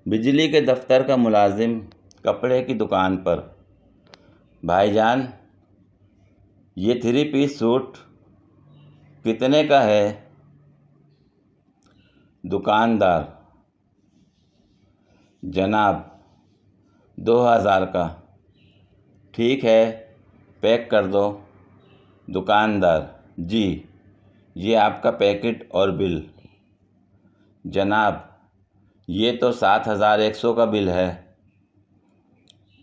बिजली के दफ्तर का मुलाजिम कपड़े की दुकान पर। भाईजान, ये 3 पीस सूट कितने का है? दुकानदार: जनाब, 2000 का। ठीक है, पैक कर दो। दुकानदार: जी, ये आपका पैकेट और बिल। जनाब, ये तो 7100 का बिल है,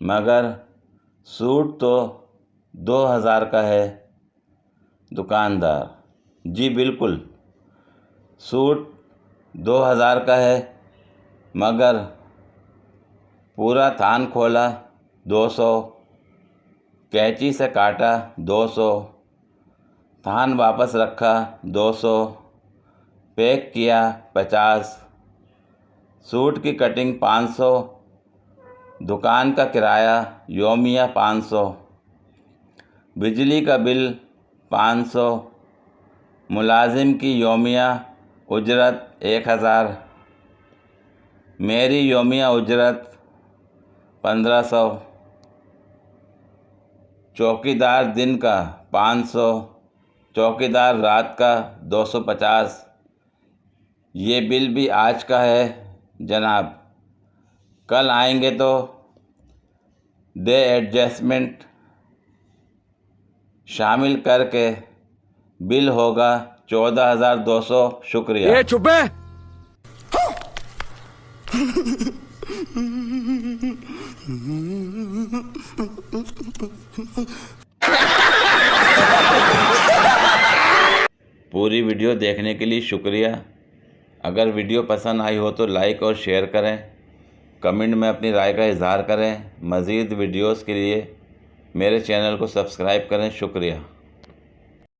मगर सूट तो 2000 का है। दुकानदार: जी बिल्कुल, सूट 2000 का है, मगर पूरा थान खोला 200, कैंची से काटा 200, थान वापस रखा 200, पैक किया 50, सूट की कटिंग 500, दुकान का किराया योमिया 500, बिजली का बिल 500, मुलाजिम की योमिया उजरत 1000, मेरी योमिया उजरत 1500, चौकीदार दिन का 500, चौकीदार रात का 250। ये बिल भी आज का है जनाब, कल आएंगे तो दे एडजस्टमेंट शामिल करके बिल होगा 14200। शुक्रिया। ये चुप है। पूरी वीडियो देखने के लिए शुक्रिया। अगर वीडियो पसंद आई हो तो लाइक और शेयर करें, कमेंट में अपनी राय का इजहार करें। मज़ीद वीडियोस के लिए मेरे चैनल को सब्सक्राइब करें। शुक्रिया।